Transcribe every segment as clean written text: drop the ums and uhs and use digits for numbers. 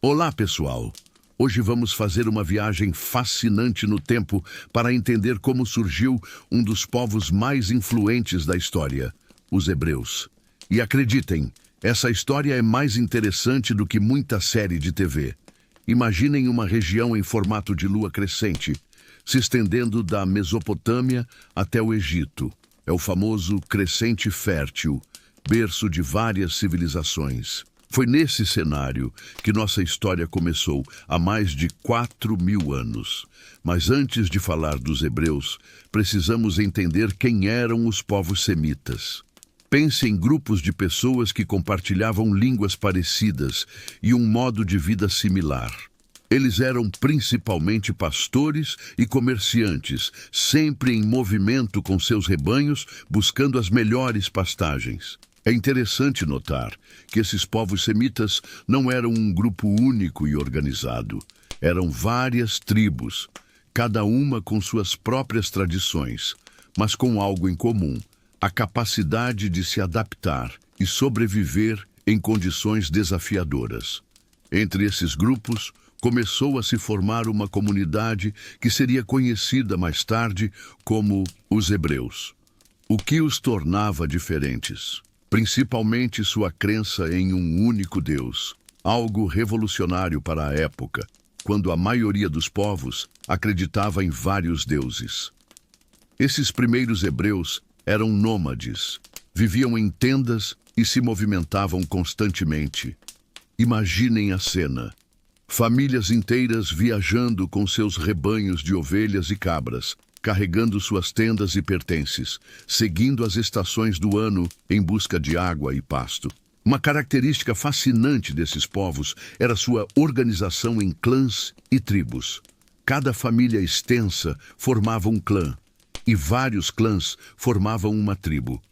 Olá, pessoal! Hoje vamos fazer uma viagem fascinante no tempo para entender como surgiu um dos povos mais influentes da história, os hebreus. E acreditem, essa história é mais interessante do que muita série de TV. Imaginem uma região em formato de lua crescente, se estendendo da Mesopotâmia até o Egito. É o famoso crescente fértil, berço de várias civilizações. Foi nesse cenário que nossa história começou há mais de 4.000 anos. Mas antes de falar dos hebreus, precisamos entender quem eram os povos semitas. Pense em grupos de pessoas que compartilhavam línguas parecidas e um modo de vida similar. Eles eram principalmente pastores e comerciantes, sempre em movimento com seus rebanhos, buscando as melhores pastagens. É interessante notar que esses povos semitas não eram um grupo único e organizado. Eram várias tribos, cada uma com suas próprias tradições, mas com algo em comum: a capacidade de se adaptar e sobreviver em condições desafiadoras. Entre esses grupos, começou a se formar uma comunidade que seria conhecida mais tarde como os hebreus. O que os tornava diferentes? Principalmente sua crença em um único Deus, algo revolucionário para a época, quando a maioria dos povos acreditava em vários deuses. Esses primeiros hebreus eram nômades, viviam em tendas e se movimentavam constantemente. Imaginem a cena: famílias inteiras viajando com seus rebanhos de ovelhas e cabras, carregando suas tendas e pertences, seguindo as estações do ano em busca de água e pasto. Uma característica fascinante desses povos era sua organização em clãs e tribos. Cada família extensa formava um clã, e vários clãs formavam uma tribo.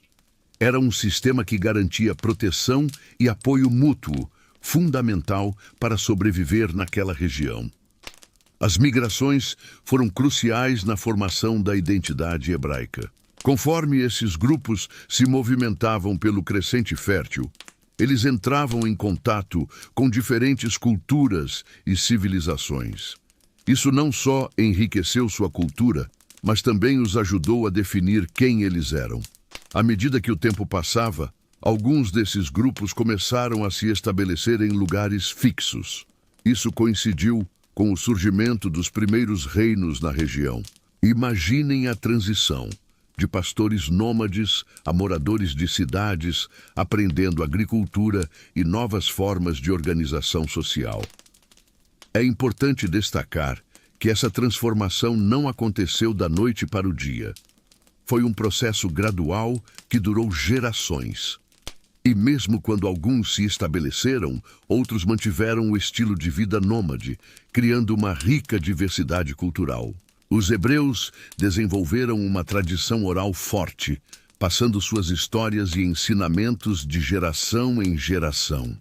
Era um sistema que garantia proteção e apoio mútuo, fundamental para sobreviver naquela região. As migrações foram cruciais na formação da identidade hebraica. Conforme esses grupos se movimentavam pelo crescente fértil, eles entravam em contato com diferentes culturas e civilizações. Isso não só enriqueceu sua cultura, mas também os ajudou a definir quem eles eram. À medida que o tempo passava, alguns desses grupos começaram a se estabelecer em lugares fixos. Isso coincidiu com o surgimento dos primeiros reinos na região. Imaginem a transição de pastores nômades a moradores de cidades, aprendendo agricultura e novas formas de organização social. É importante destacar que essa transformação não aconteceu da noite para o dia. Foi um processo gradual que durou gerações. E mesmo quando alguns se estabeleceram, outros mantiveram o estilo de vida nômade, criando uma rica diversidade cultural. Os hebreus desenvolveram uma tradição oral forte, passando suas histórias e ensinamentos de geração em geração.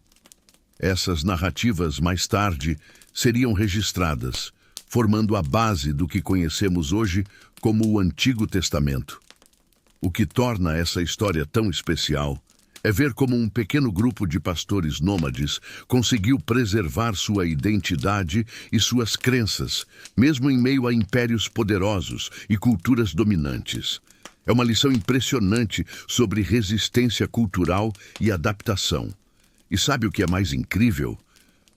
Essas narrativas, mais tarde, seriam registradas, formando a base do que conhecemos hoje como o Antigo Testamento. O que torna essa história tão especial é ver como um pequeno grupo de pastores nômades conseguiu preservar sua identidade e suas crenças, mesmo em meio a impérios poderosos e culturas dominantes. É uma lição impressionante sobre resistência cultural e adaptação. E sabe o que é mais incrível?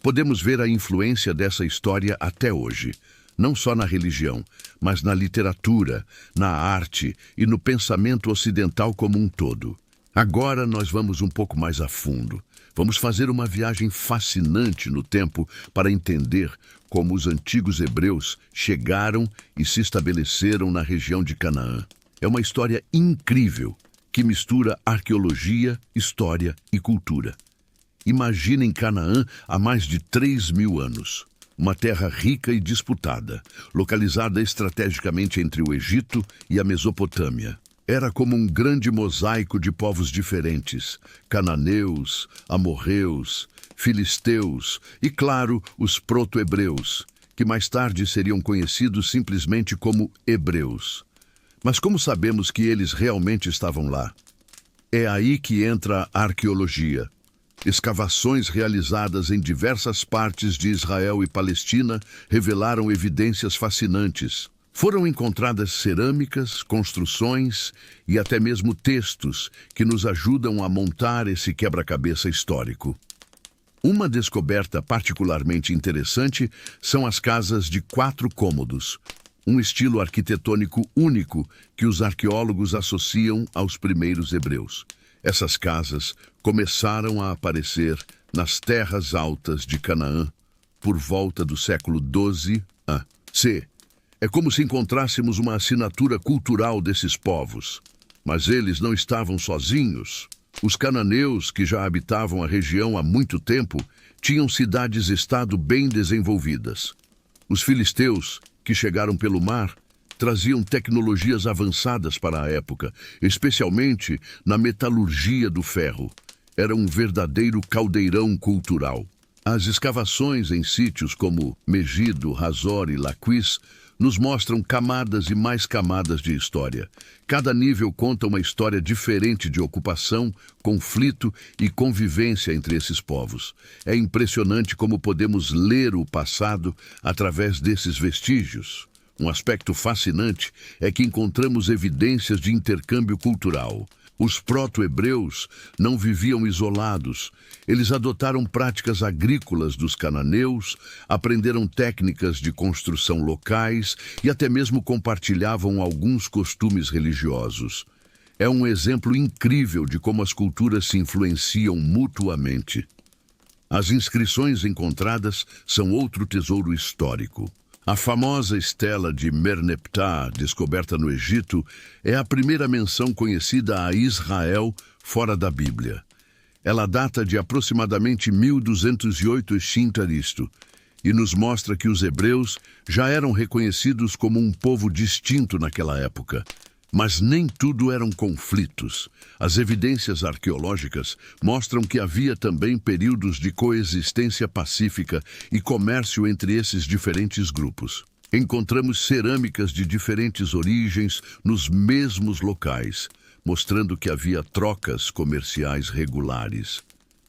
Podemos ver a influência dessa história até hoje, não só na religião, mas na literatura, na arte e no pensamento ocidental como um todo. Agora nós vamos um pouco mais a fundo. Vamos fazer uma viagem fascinante no tempo para entender como os antigos hebreus chegaram e se estabeleceram na região de Canaã. É uma história incrível que mistura arqueologia, história e cultura. Imaginem Canaã há mais de 3.000 anos. Uma terra rica e disputada, localizada estrategicamente entre o Egito e a Mesopotâmia. Era como um grande mosaico de povos diferentes: cananeus, amorreus, filisteus e, claro, os proto-hebreus, que mais tarde seriam conhecidos simplesmente como hebreus. Mas como sabemos que eles realmente estavam lá? É aí que entra a arqueologia. Escavações realizadas em diversas partes de Israel e Palestina revelaram evidências fascinantes. Foram encontradas cerâmicas, construções e até mesmo textos que nos ajudam a montar esse quebra-cabeça histórico. Uma descoberta particularmente interessante são as casas de 4 cômodos, um estilo arquitetônico único que os arqueólogos associam aos primeiros hebreus. Essas casas começaram a aparecer nas terras altas de Canaã por volta do século XII a.C. É como se encontrássemos uma assinatura cultural desses povos. Mas eles não estavam sozinhos. Os cananeus, que já habitavam a região há muito tempo, tinham cidades-estado bem desenvolvidas. Os filisteus, que chegaram pelo mar, traziam tecnologias avançadas para a época, especialmente na metalurgia do ferro. Era um verdadeiro caldeirão cultural. As escavações em sítios como Megido, Hazor e Laquis nos mostram camadas e mais camadas de história. Cada nível conta uma história diferente de ocupação, conflito e convivência entre esses povos. É impressionante como podemos ler o passado através desses vestígios. Um aspecto fascinante é que encontramos evidências de intercâmbio cultural. Os proto-hebreus não viviam isolados. Eles adotaram práticas agrícolas dos cananeus, aprenderam técnicas de construção locais e até mesmo compartilhavam alguns costumes religiosos. É um exemplo incrível de como as culturas se influenciam mutuamente. As inscrições encontradas são outro tesouro histórico. A famosa estela de Merneptah, descoberta no Egito, é a primeira menção conhecida a Israel fora da Bíblia. Ela data de aproximadamente 1208 x.C. e nos mostra que os hebreus já eram reconhecidos como um povo distinto naquela época. Mas nem tudo eram conflitos. As evidências arqueológicas mostram que havia também períodos de coexistência pacífica e comércio entre esses diferentes grupos. Encontramos cerâmicas de diferentes origens nos mesmos locais, mostrando que havia trocas comerciais regulares.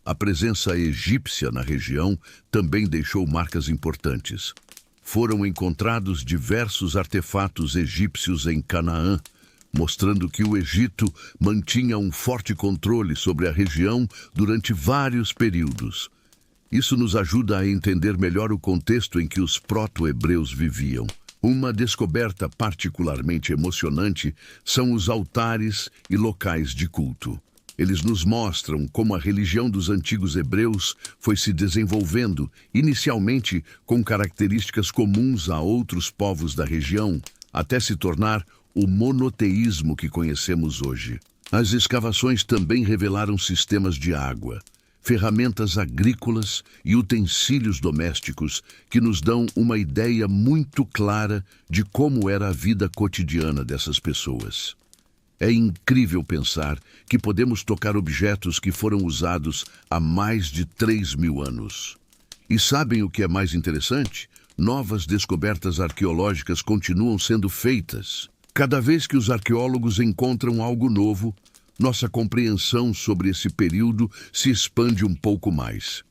A presença egípcia na região também deixou marcas importantes. Foram encontrados diversos artefatos egípcios em Canaã, mostrando que o Egito mantinha um forte controle sobre a região durante vários períodos. Isso nos ajuda a entender melhor o contexto em que os proto-hebreus viviam. Uma descoberta particularmente emocionante são os altares e locais de culto. Eles nos mostram como a religião dos antigos hebreus foi se desenvolvendo, inicialmente com características comuns a outros povos da região, até se tornar o monoteísmo que conhecemos hoje. As escavações também revelaram sistemas de água, ferramentas agrícolas e utensílios domésticos que nos dão uma ideia muito clara de como era a vida cotidiana dessas pessoas. É incrível pensar que podemos tocar objetos que foram usados há mais de 3.000 anos. E sabem o que é mais interessante? Novas descobertas arqueológicas continuam sendo feitas. Cada vez que os arqueólogos encontram algo novo, nossa compreensão sobre esse período se expande um pouco mais.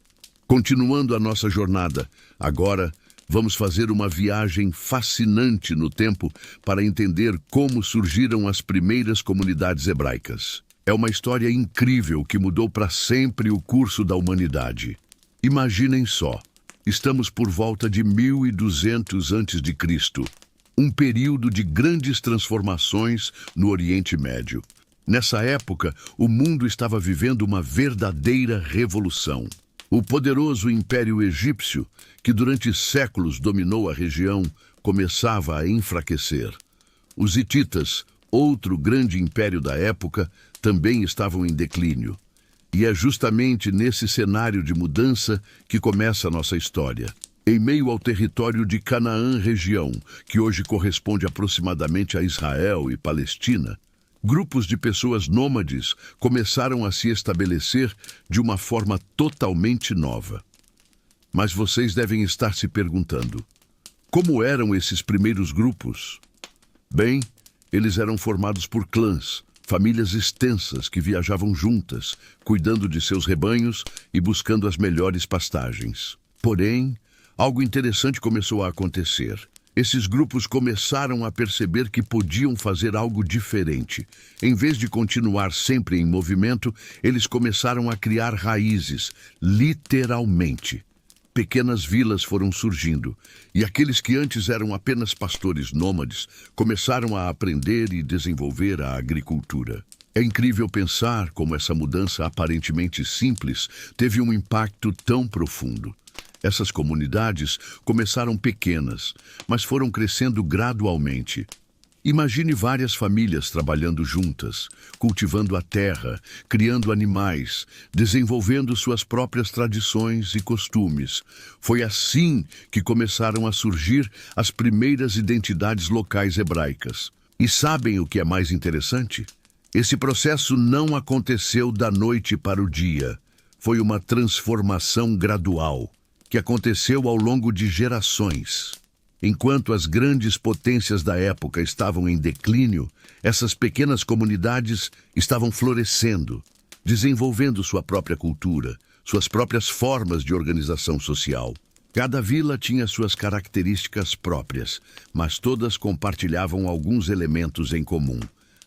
Continuando a nossa jornada, agora vamos fazer uma viagem fascinante no tempo para entender como surgiram as primeiras comunidades hebraicas. É uma história incrível que mudou para sempre o curso da humanidade. Imaginem só, estamos por volta de 1200 a.C., um período de grandes transformações no Oriente Médio. Nessa época, o mundo estava vivendo uma verdadeira revolução. O poderoso Império Egípcio, que durante séculos dominou a região, começava a enfraquecer. Os hititas, outro grande império da época, também estavam em declínio. E é justamente nesse cenário de mudança que começa a nossa história. Em meio ao território de Canaã região, que hoje corresponde aproximadamente a Israel e Palestina, grupos de pessoas nômades começaram a se estabelecer de uma forma totalmente nova. Mas vocês devem estar se perguntando, como eram esses primeiros grupos? Bem, eles eram formados por clãs, Famílias extensas que viajavam juntas, cuidando de seus rebanhos e buscando as melhores pastagens. Porém, algo interessante começou a acontecer. Esses grupos começaram a perceber que podiam fazer algo diferente. Em vez de continuar sempre em movimento, eles começaram a criar raízes, literalmente. Pequenas vilas foram surgindo, e aqueles que antes eram apenas pastores nômades começaram a aprender e desenvolver a agricultura. É incrível pensar como essa mudança aparentemente simples teve um impacto tão profundo. Essas comunidades começaram pequenas, mas foram crescendo gradualmente. Imagine várias famílias trabalhando juntas, cultivando a terra, criando animais, desenvolvendo suas próprias tradições e costumes. Foi assim que começaram a surgir as primeiras identidades locais hebraicas. E sabem o que é mais interessante? Esse processo não aconteceu da noite para o dia. Foi uma transformação gradual, que aconteceu ao longo de gerações. Enquanto as grandes potências da época estavam em declínio, essas pequenas comunidades estavam florescendo, desenvolvendo sua própria cultura, suas próprias formas de organização social. Cada vila tinha suas características próprias, mas todas compartilhavam alguns elementos em comum: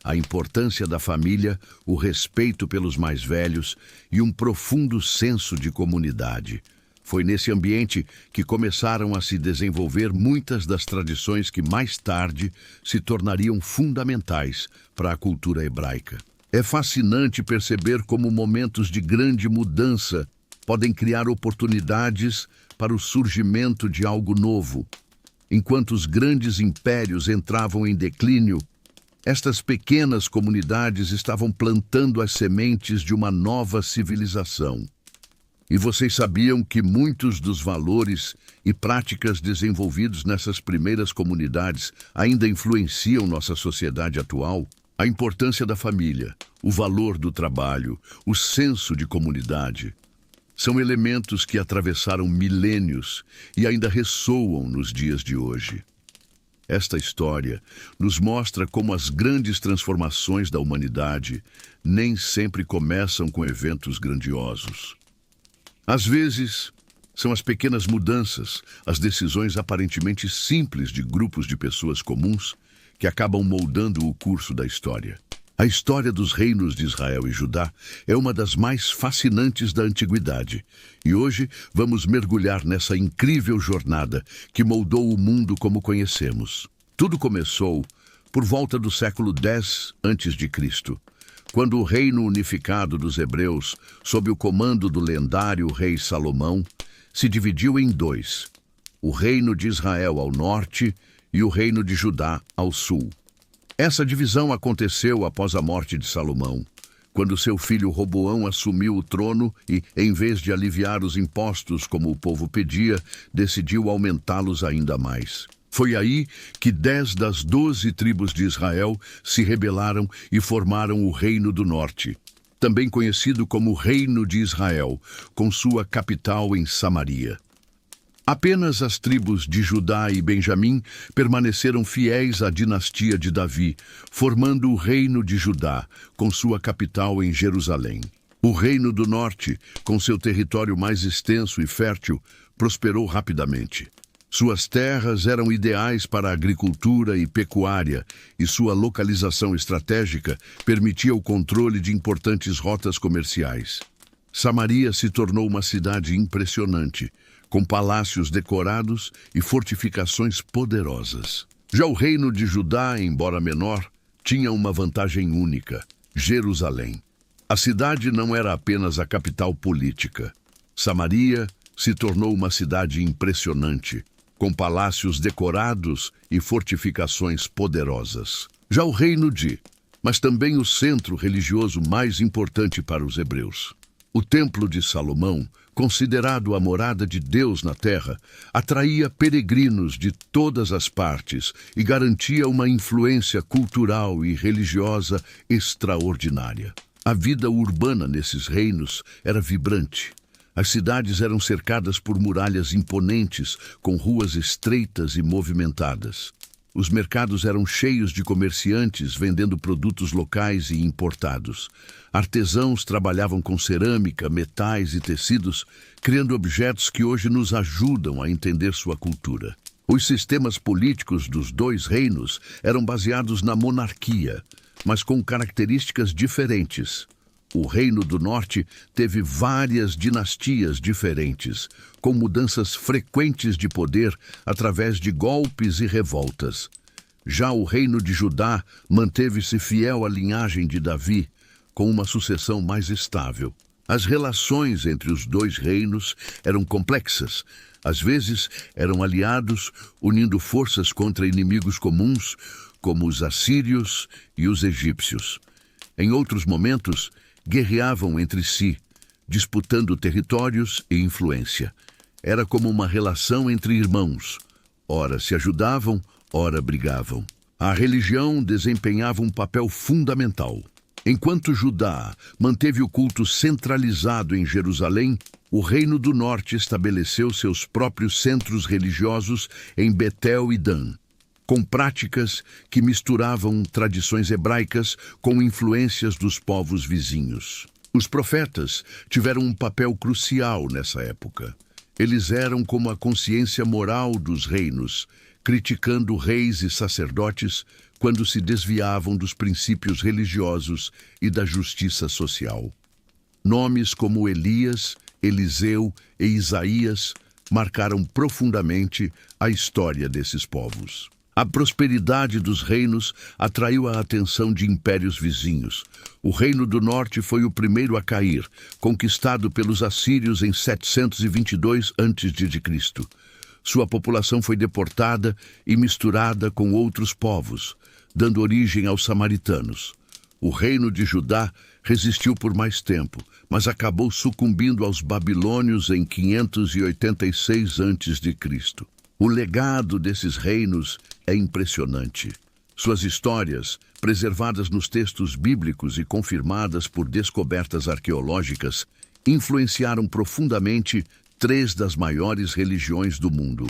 a importância da família, o respeito pelos mais velhos e um profundo senso de comunidade. Foi nesse ambiente que começaram a se desenvolver muitas das tradições que mais tarde se tornariam fundamentais para a cultura hebraica. É fascinante perceber como momentos de grande mudança podem criar oportunidades para o surgimento de algo novo. Enquanto os grandes impérios entravam em declínio, estas pequenas comunidades estavam plantando as sementes de uma nova civilização. E vocês sabiam que muitos dos valores e práticas desenvolvidos nessas primeiras comunidades ainda influenciam nossa sociedade atual? A importância da família, o valor do trabalho, o senso de comunidade, são elementos que atravessaram milênios e ainda ressoam nos dias de hoje. Esta história nos mostra como as grandes transformações da humanidade nem sempre começam com eventos grandiosos. Às vezes, são as pequenas mudanças, as decisões aparentemente simples de grupos de pessoas comuns que acabam moldando o curso da história. A história dos reinos de Israel e Judá é uma das mais fascinantes da antiguidade, e hoje vamos mergulhar nessa incrível jornada que moldou o mundo como conhecemos. Tudo começou por volta do século X a.C., quando o reino unificado dos hebreus, sob o comando do lendário rei Salomão, se dividiu em dois: o reino de Israel ao norte e o reino de Judá ao sul. Essa divisão aconteceu após a morte de Salomão, quando seu filho Roboão assumiu o trono e, em vez de aliviar os impostos como o povo pedia, decidiu aumentá-los ainda mais. Foi aí que 10 das 12 tribos de Israel se rebelaram e formaram o Reino do Norte, também conhecido como Reino de Israel, com sua capital em Samaria. Apenas as tribos de Judá e Benjamim permaneceram fiéis à dinastia de Davi, formando o Reino de Judá, com sua capital em Jerusalém. O Reino do Norte, com seu território mais extenso e fértil, prosperou rapidamente. Suas terras eram ideais para a agricultura e pecuária, e sua localização estratégica permitia o controle de importantes rotas comerciais. Samaria se tornou uma cidade impressionante, com palácios decorados e fortificações poderosas. Já o reino de Judá, embora menor, tinha uma vantagem única: Jerusalém. A cidade não era apenas a capital política. Samaria se tornou uma cidade impressionante, com palácios decorados e fortificações poderosas. Já o reino mas também o centro religioso mais importante para os hebreus. O Templo de Salomão, considerado a morada de Deus na terra, atraía peregrinos de todas as partes e garantia uma influência cultural e religiosa extraordinária. A vida urbana nesses reinos era vibrante. As cidades eram cercadas por muralhas imponentes, com ruas estreitas e movimentadas. Os mercados eram cheios de comerciantes vendendo produtos locais e importados. Artesãos trabalhavam com cerâmica, metais e tecidos, criando objetos que hoje nos ajudam a entender sua cultura. Os sistemas políticos dos dois reinos eram baseados na monarquia, mas com características diferentes. O Reino do Norte teve várias dinastias diferentes, com mudanças frequentes de poder através de golpes e revoltas. Já o Reino de Judá manteve-se fiel à linhagem de Davi, com uma sucessão mais estável. As relações entre os dois reinos eram complexas. Às vezes, eram aliados, unindo forças contra inimigos comuns, como os assírios e os egípcios. Em outros momentos, guerreavam entre si, disputando territórios e influência. Era como uma relação entre irmãos. Ora se ajudavam, ora brigavam. A religião desempenhava um papel fundamental. Enquanto Judá manteve o culto centralizado em Jerusalém, o Reino do Norte estabeleceu seus próprios centros religiosos em Betel e Dan, com práticas que misturavam tradições hebraicas com influências dos povos vizinhos. Os profetas tiveram um papel crucial nessa época. Eles eram como a consciência moral dos reinos, criticando reis e sacerdotes quando se desviavam dos princípios religiosos e da justiça social. Nomes como Elias, Eliseu e Isaías marcaram profundamente a história desses povos. A prosperidade dos reinos atraiu a atenção de impérios vizinhos. O Reino do Norte foi o primeiro a cair, conquistado pelos assírios em 722 a.C. Sua população foi deportada e misturada com outros povos, dando origem aos samaritanos. O Reino de Judá resistiu por mais tempo, mas acabou sucumbindo aos babilônios em 586 a.C. O legado desses reinos é impressionante. Suas histórias, preservadas nos textos bíblicos e confirmadas por descobertas arqueológicas, influenciaram profundamente três das maiores religiões do mundo: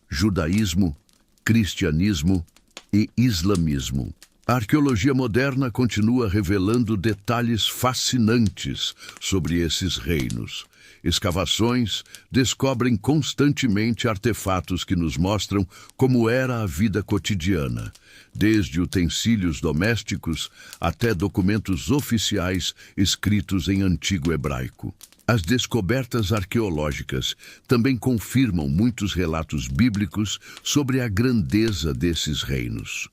judaísmo, cristianismo e islamismo. A arqueologia moderna continua revelando detalhes fascinantes sobre esses reinos. Escavações descobrem constantemente artefatos que nos mostram como era a vida cotidiana, desde utensílios domésticos até documentos oficiais escritos em antigo hebraico. As descobertas arqueológicas também confirmam muitos relatos bíblicos sobre a grandeza desses reinos.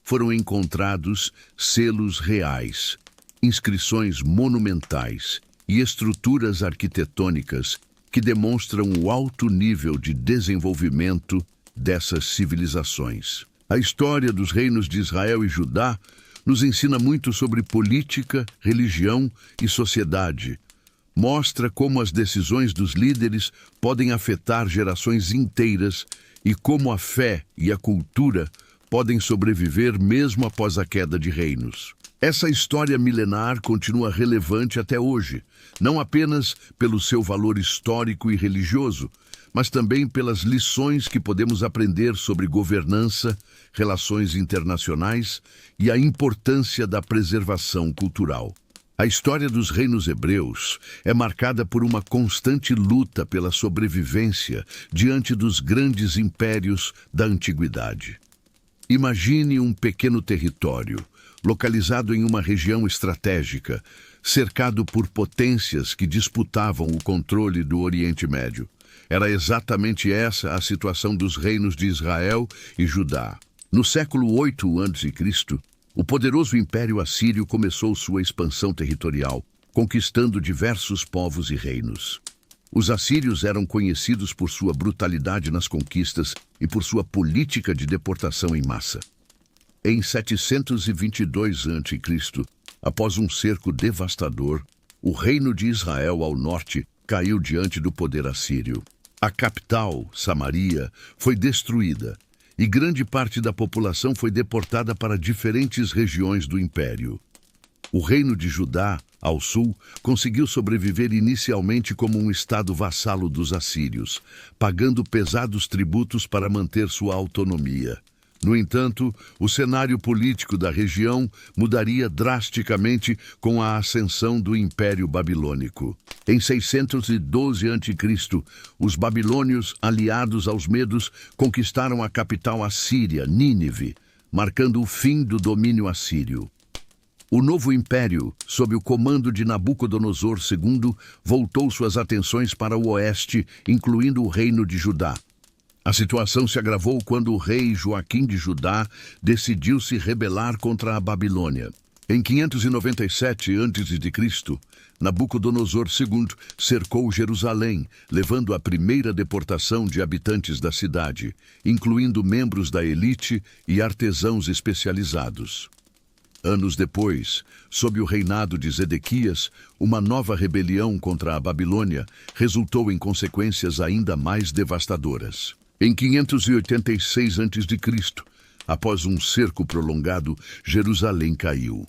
Foram encontrados selos reais, inscrições monumentais e estruturas arquitetônicas que demonstram o alto nível de desenvolvimento dessas civilizações. A história dos reinos de Israel e Judá nos ensina muito sobre política, religião e sociedade. Mostra como as decisões dos líderes podem afetar gerações inteiras e como a fé e a cultura podem sobreviver mesmo após a queda de reinos. Essa história milenar continua relevante até hoje, não apenas pelo seu valor histórico e religioso, mas também pelas lições que podemos aprender sobre governança, relações internacionais e a importância da preservação cultural. A história dos reinos hebreus é marcada por uma constante luta pela sobrevivência diante dos grandes impérios da antiguidade. Imagine um pequeno território, localizado em uma região estratégica, cercado por potências que disputavam o controle do Oriente Médio. Era exatamente essa a situação dos reinos de Israel e Judá. No século 8 a.C., o poderoso Império Assírio começou sua expansão territorial, conquistando diversos povos e reinos. Os assírios eram conhecidos por sua brutalidade nas conquistas e por sua política de deportação em massa. Em 722 a.C., após um cerco devastador, o reino de Israel ao norte caiu diante do poder assírio. A capital, Samaria, foi destruída e grande parte da população foi deportada para diferentes regiões do império. O reino de Judá, ao sul, conseguiu sobreviver inicialmente como um estado vassalo dos assírios, pagando pesados tributos para manter sua autonomia. No entanto, o cenário político da região mudaria drasticamente com a ascensão do Império Babilônico. Em 612 a.C., os babilônios, aliados aos medos, conquistaram a capital assíria, Nínive, marcando o fim do domínio assírio. O novo império, sob o comando de Nabucodonosor II, voltou suas atenções para o oeste, incluindo o reino de Judá. A situação se agravou quando o rei Joaquim de Judá decidiu se rebelar contra a Babilônia. Em 597 a.C., Nabucodonosor II cercou Jerusalém, levando a primeira deportação de habitantes da cidade, incluindo membros da elite e artesãos especializados. Anos depois, sob o reinado de Zedequias, uma nova rebelião contra a Babilônia resultou em consequências ainda mais devastadoras. Em 586 a.C., após um cerco prolongado, Jerusalém caiu.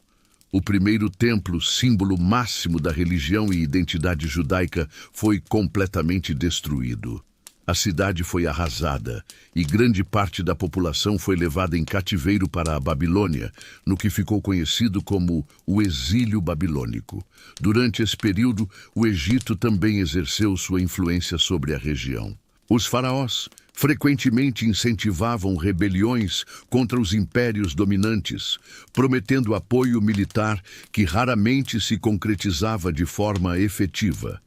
O primeiro templo, símbolo máximo da religião e identidade judaica, foi completamente destruído. A cidade foi arrasada e grande parte da população foi levada em cativeiro para a Babilônia, no que ficou conhecido como o exílio babilônico. Durante esse período, o Egito também exerceu sua influência sobre a região. Os faraós frequentemente incentivavam rebeliões contra os impérios dominantes, prometendo apoio militar que raramente se concretizava de forma efetiva.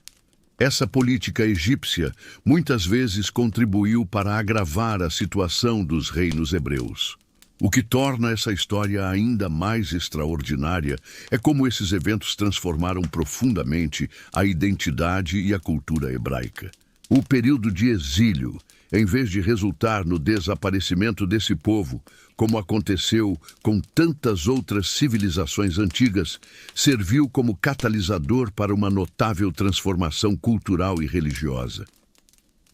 Essa política egípcia muitas vezes contribuiu para agravar a situação dos reinos hebreus. O que torna essa história ainda mais extraordinária é como esses eventos transformaram profundamente a identidade e a cultura hebraica. O período de exílio, em vez de resultar no desaparecimento desse povo, como aconteceu com tantas outras civilizações antigas, serviu como catalisador para uma notável transformação cultural e religiosa.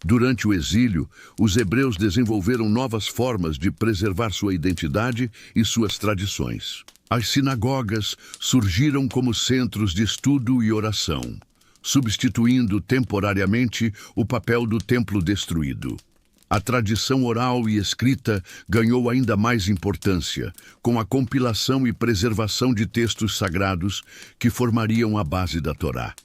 Durante o exílio, os hebreus desenvolveram novas formas de preservar sua identidade e suas tradições. As sinagogas surgiram como centros de estudo e oração, substituindo temporariamente o papel do templo destruído. A tradição oral e escrita ganhou ainda mais importância, com a compilação e preservação de textos sagrados que formariam a base da Torá.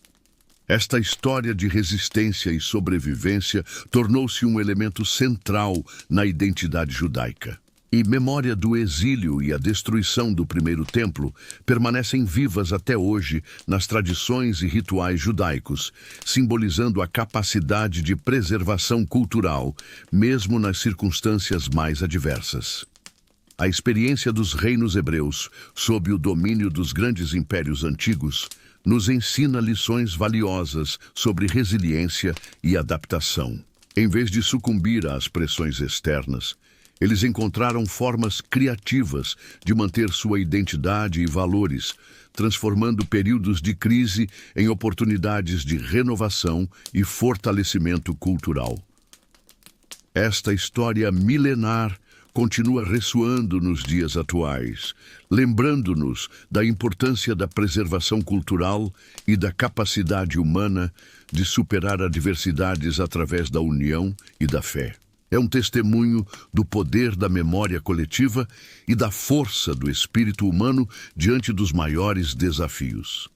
Esta história de resistência e sobrevivência tornou-se um elemento central na identidade judaica. E memória do exílio e a destruição do primeiro templo permanecem vivas até hoje nas tradições e rituais judaicos, simbolizando a capacidade de preservação cultural, mesmo nas circunstâncias mais adversas. A experiência dos reinos hebreus, sob o domínio dos grandes impérios antigos, nos ensina lições valiosas sobre resiliência e adaptação. Em vez de sucumbir às pressões externas, eles encontraram formas criativas de manter sua identidade e valores, transformando períodos de crise em oportunidades de renovação e fortalecimento cultural. Esta história milenar continua ressoando nos dias atuais, lembrando-nos da importância da preservação cultural e da capacidade humana de superar adversidades através da união e da fé. É um testemunho do poder da memória coletiva e da força do espírito humano diante dos maiores desafios.